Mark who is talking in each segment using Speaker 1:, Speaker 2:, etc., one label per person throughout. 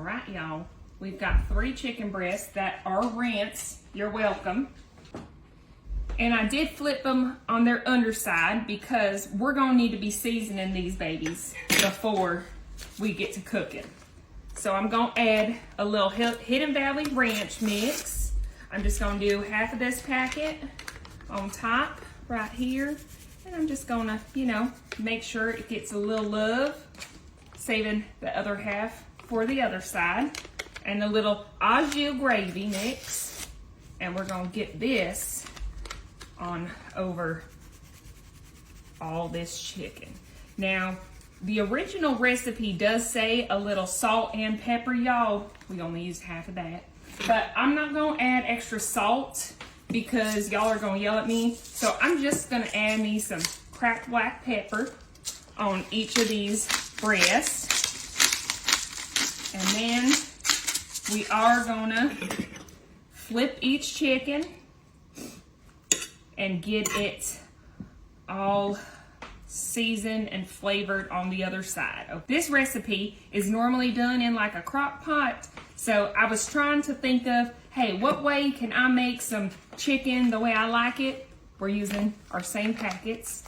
Speaker 1: All right, y'all. We've got 3 chicken breasts that are rinsed. You're welcome. And I did flip them on their underside because we're gonna need to be seasoning these babies before we get to cooking. So I'm gonna add a little Hidden Valley Ranch mix. I'm just gonna do half of this packet on top right here. And I'm just gonna, make sure it gets a little love, saving the other half for the other side. And a little au jus gravy mix. And we're gonna get this on over all this chicken. Now, the original recipe does say a little salt and pepper, y'all. We only used half of that. But I'm not gonna add extra salt because y'all are gonna yell at me. So I'm just gonna add me some cracked black pepper on each of these breasts. And then we are gonna flip each chicken and get it all seasoned and flavored on the other side. This recipe is normally done in like a crock pot, so I was trying to think of, hey, what way can I make some chicken the way I like it? We're using our same packets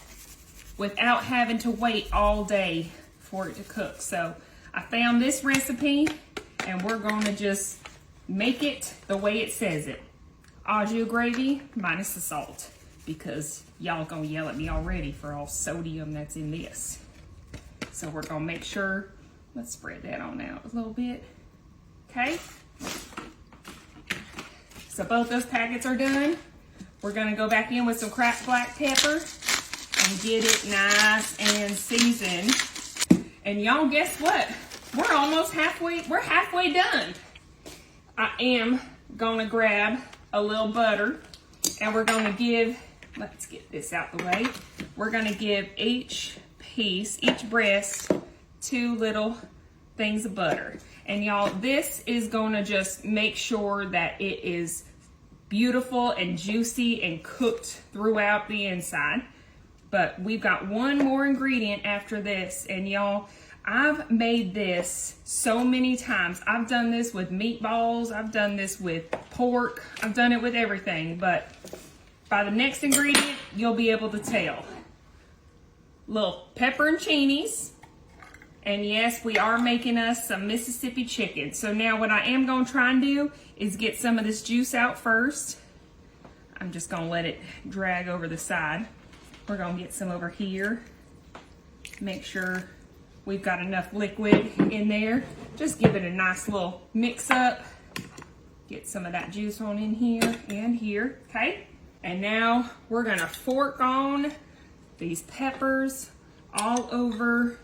Speaker 1: without having to wait all day for it to cook. So I found this recipe and we're gonna just make it the way it says it. Au jus gravy minus the salt, because y'all gonna yell at me already for all sodium that's in this. So we're gonna make sure, let's spread that on out a little bit, okay? So both those packets are done. We're gonna go back in with some cracked black pepper and get it nice and seasoned. And y'all, guess what? We're almost halfway done. I am gonna grab a little butter and we're gonna give, let's get this out the way. We're gonna give each breast 2 little things of butter. And y'all, this is gonna just make sure that it is beautiful and juicy and cooked throughout the inside. But we've got one more ingredient after this. And y'all, I've made this so many times. I've done this with meatballs. I've done this with pork. I've done it with everything. But by the next ingredient, you'll be able to tell. Little pepperoncinis. And yes, we are making us some Mississippi chicken. So now what I am going to try and do is get some of this juice out first. I'm just going to let it drag over the side. We're going to get some over here. Make sure we've got enough liquid in there. Just give it a nice little mix up. Get some of that juice on in here and here, okay? And now we're gonna fork on these peppers all over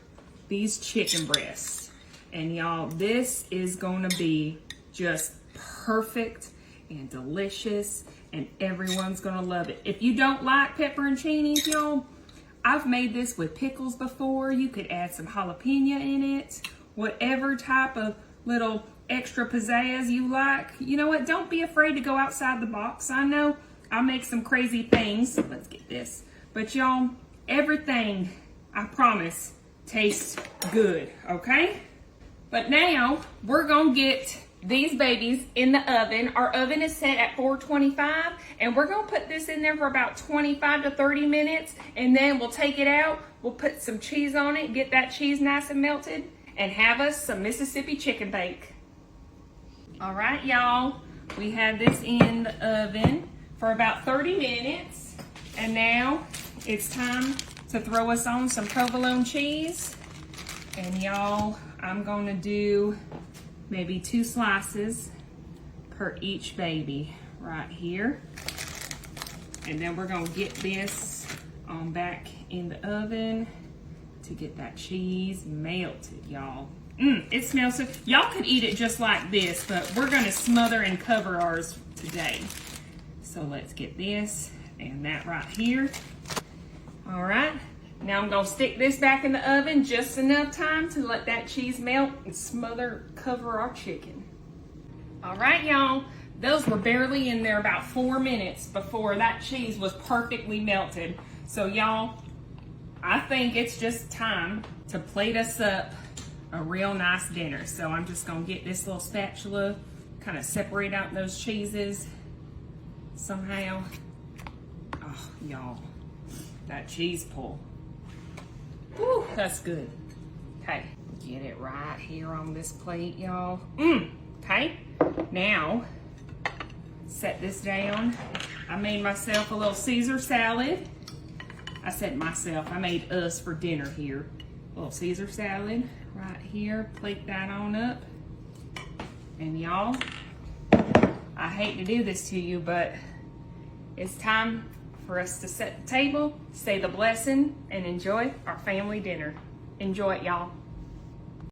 Speaker 1: these chicken breasts. And y'all, this is gonna be just perfect and delicious and everyone's gonna love it. If you don't like pepperoncinis, y'all, I've made this with pickles before. You could add some jalapeno in it. Whatever type of little extra pizzazz you like. You know what? Don't be afraid to go outside the box. I know I make some crazy things. Let's get this. But y'all, everything, I promise, tastes good, okay? But now, we're gonna get these babies in the oven. Our oven is set at 425, and we're gonna put this in there for about 25 to 30 minutes, and then we'll take it out, we'll put some cheese on it, get that cheese nice and melted, and have us some Mississippi chicken bake. All right, y'all, we have this in the oven for about 30 minutes, and now it's time to throw us on some provolone cheese. And y'all, I'm gonna do maybe 2 slices per each baby right here. And then we're gonna get this on back in the oven to get that cheese melted, y'all. It smells so, y'all could eat it just like this, but we're gonna smother and cover ours today. So let's get this and that right here. All right. Now I'm gonna stick this back in the oven just enough time to let that cheese melt and smother, cover our chicken. All right, y'all, those were barely in there about 4 minutes before that cheese was perfectly melted. So y'all, I think it's just time to plate us up a real nice dinner. So I'm just gonna get this little spatula, kind of separate out those cheeses somehow. Oh, y'all, that cheese pull. Whew, that's good. Okay, get it right here on this plate, y'all. Okay, now set this down. I made myself a little Caesar salad. I said myself, I made us for dinner here. A little Caesar salad right here. Plate that on up. And y'all, I hate to do this to you, but it's time for us to set the table, say the blessing, and enjoy our family dinner. Enjoy it, y'all.